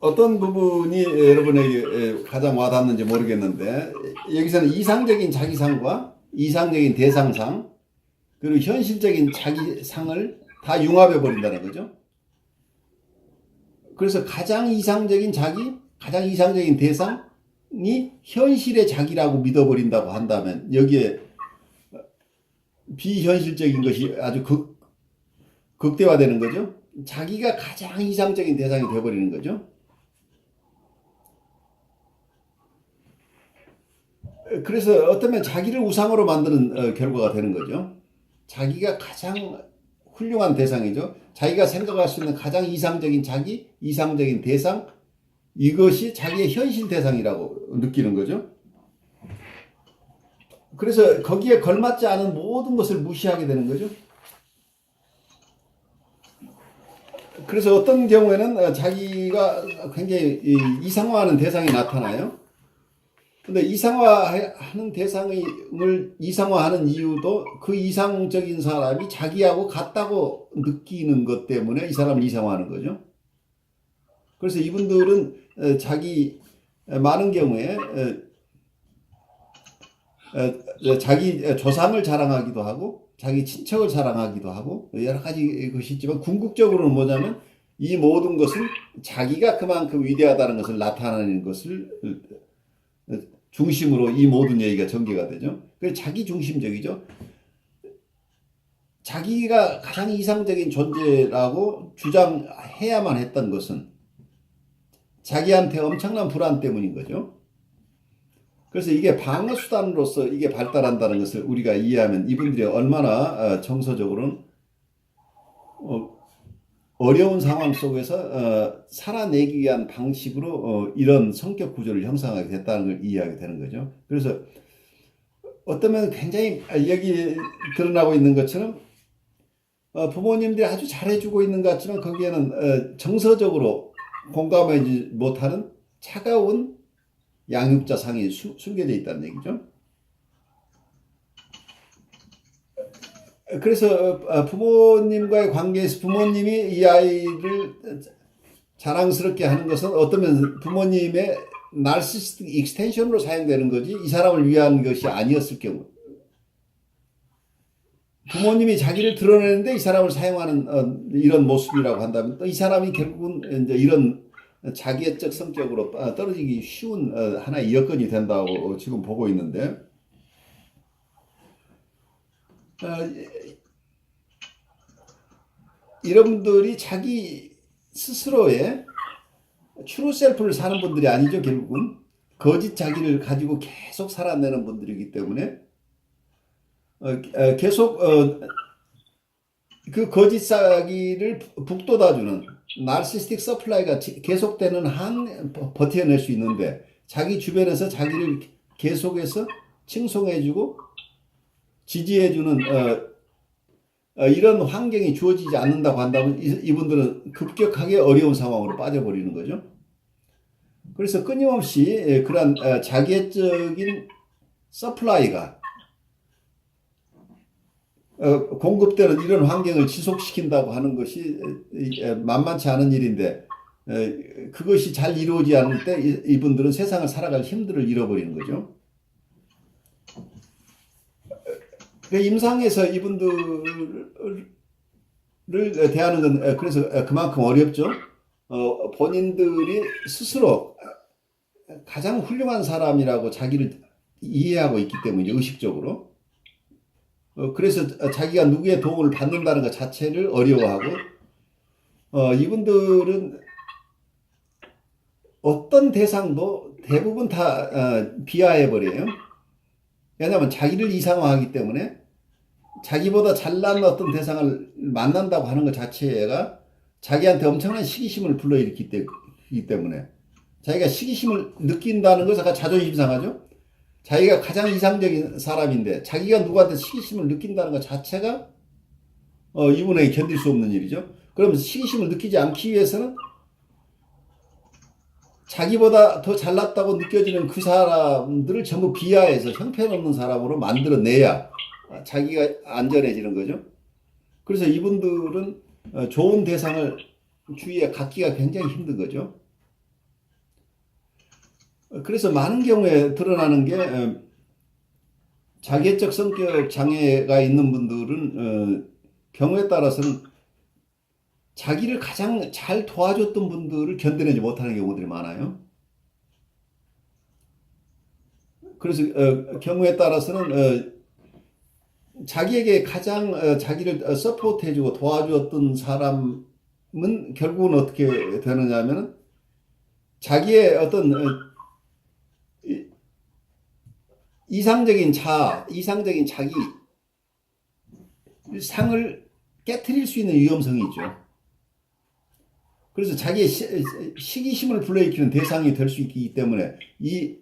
어떤 부분이 여러분에게 가장 와닿는지 모르겠는데, 여기서는 이상적인 자기상과 이상적인 대상상, 그리고 현실적인 자기상을 다 융합해 버린다는 거죠. 그래서 가장 이상적인 자기, 가장 이상적인 대상이 현실의 자기라고 믿어버린다고 한다면, 여기에 비현실적인 것이 아주 극대화되는 거죠. 자기가 가장 이상적인 대상이 되어버리는 거죠. 그래서 어쩌면 자기를 우상으로 만드는 결과가 되는 거죠. 자기가 가장 훌륭한 대상이죠. 자기가 생각할 수 있는 가장 이상적인 자기, 이상적인 대상, 이것이 자기의 현실 대상이라고 느끼는 거죠. 그래서 거기에 걸맞지 않은 모든 것을 무시하게 되는 거죠. 그래서 어떤 경우에는 자기가 굉장히 이상화하는 대상이 나타나요. 근데 이상화하는 대상을 이상화하는 이유도 그 이상적인 사람이 자기하고 같다고 느끼는 것 때문에 이 사람을 이상화하는 거죠. 그래서 이분들은 자기 많은 경우에 자기 조상을 자랑하기도 하고 자기 친척을 자랑하기도 하고 여러 가지 것이 있지만 궁극적으로는 뭐냐면 이 모든 것은 자기가 그만큼 위대하다는 것을 나타내는 것을 중심으로 이 모든 얘기가 전개가 되죠. 그래서 자기 중심적이죠. 자기가 가장 이상적인 존재라고 주장해야만 했던 것은 자기한테 엄청난 불안 때문인 거죠. 그래서 이게 방어 수단으로서 이게 발달한다는 것을 우리가 이해하면 이분들이 얼마나 정서적으로는 어려운 상황 속에서 살아내기 위한 방식으로 이런 성격 구조를 형성하게 됐다는 걸 이해하게 되는 거죠. 그래서 어쩌면 굉장히 여기 드러나고 있는 것처럼 부모님들이 아주 잘해주고 있는 것 같지만 거기에는 정서적으로 공감하지 못하는 차가운 양육자 상이 숨겨져 있다는 얘기죠. 그래서 부모님과의 관계에서 부모님이 이 아이를 자랑스럽게 하는 것은 어쩌면 부모님의 나르시스틱 익스텐션으로 사용되는 거지 이 사람을 위한 것이 아니었을 경우 부모님이 자기를 드러내는데 이 사람을 사용하는 이런 모습이라고 한다면 또 이 사람이 결국은 이제 이런 자기애적 성격으로 떨어지기 쉬운 하나의 여건이 된다고 지금 보고 있는데 여러분들이 자기 스스로의 트루 셀프를 사는 분들이 아니죠. 결국은 거짓 자기를 가지고 계속 살아내는 분들이기 때문에 계속 그 거짓 자기를 북돋아주는 나르시스틱 서플라이가 계속되는 한 버텨낼 수 있는데 자기 주변에서 자기를 계속해서 칭송해주고 지지해주는 이런 환경이 주어지지 않는다고 한다면 이분들은 급격하게 어려운 상황으로 빠져버리는 거죠. 그래서 끊임없이 그런 자기애적인 서플라이가 공급되는 이런 환경을 지속시킨다고 하는 것이 만만치 않은 일인데 그것이 잘 이루어지지 않을 때 이분들은 세상을 살아갈 힘들을 잃어버리는 거죠. 임상에서 이분들을 대하는 건 그래서 그만큼 어렵죠. 본인들이 스스로 가장 훌륭한 사람이라고 자기를 이해하고 있기 때문이죠. 의식적으로. 그래서 자기가 누구의 도움을 받는다는 것 자체를 어려워하고 이분들은 어떤 대상도 대부분 다 비하해버려요. 왜냐하면 자기를 이상화하기 때문에 자기보다 잘난 어떤 대상을 만난다고 하는 것 자체가 자기한테 엄청난 시기심을 불러일으키기 때문에 자기가 시기심을 느낀다는 것은 아까 자존심 상하죠. 자기가 가장 이상적인 사람인데 자기가 누구한테 시기심을 느낀다는 것 자체가 이분에게 견딜 수 없는 일이죠. 그럼 시기심을 느끼지 않기 위해서는 자기보다 더 잘났다고 느껴지는 그 사람들을 전부 비하해서 형편없는 사람으로 만들어내야 자기가 안전해지는 거죠. 그래서 이분들은 좋은 대상을 주위에 갖기가 굉장히 힘든 거죠. 그래서 많은 경우에 드러나는 게 자기애적 성격 장애가 있는 분들은 경우에 따라서는 자기를 가장 잘 도와줬던 분들을 견뎌내지 못하는 경우들이 많아요. 그래서 경우에 따라서는 자기에게 가장 자기를 서포트해주고 도와주었던 사람은 결국은 어떻게 되느냐 하면 자기의 어떤 이상적인 이상적인 자기 상을 깨트릴 수 있는 위험성이 있죠. 그래서 자기의 시기심을 불러일으키는 대상이 될 수 있기 때문에 이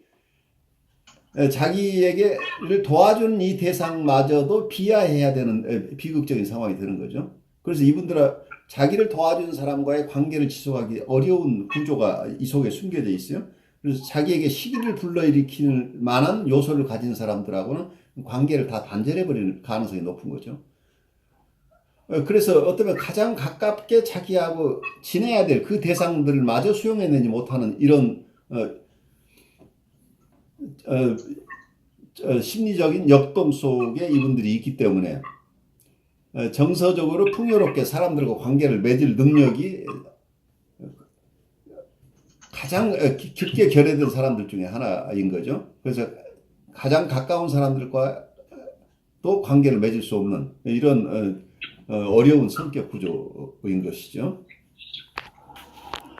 자기에게를 도와준 이 대상마저도 비하해야 되는 비극적인 상황이 되는 거죠. 그래서 이분들은 자기를 도와준 사람과의 관계를 지속하기 어려운 구조가 이 속에 숨겨져 있어요. 그래서 자기에게 시기를 불러일으킬 만한 요소를 가진 사람들하고는 관계를 다 단절해버리는 가능성이 높은 거죠. 그래서 어쩌면 가장 가깝게 자기하고 지내야 될 그 대상들을 마저 수용해내지 못하는 이런 심리적인 역동 속에 이분들이 있기 때문에 정서적으로 풍요롭게 사람들과 관계를 맺을 능력이 가장 깊게 결여된 사람들 중에 하나인 거죠. 그래서 가장 가까운 사람들과 또 관계를 맺을 수 없는 이런 어려운 성격 구조인 것이죠.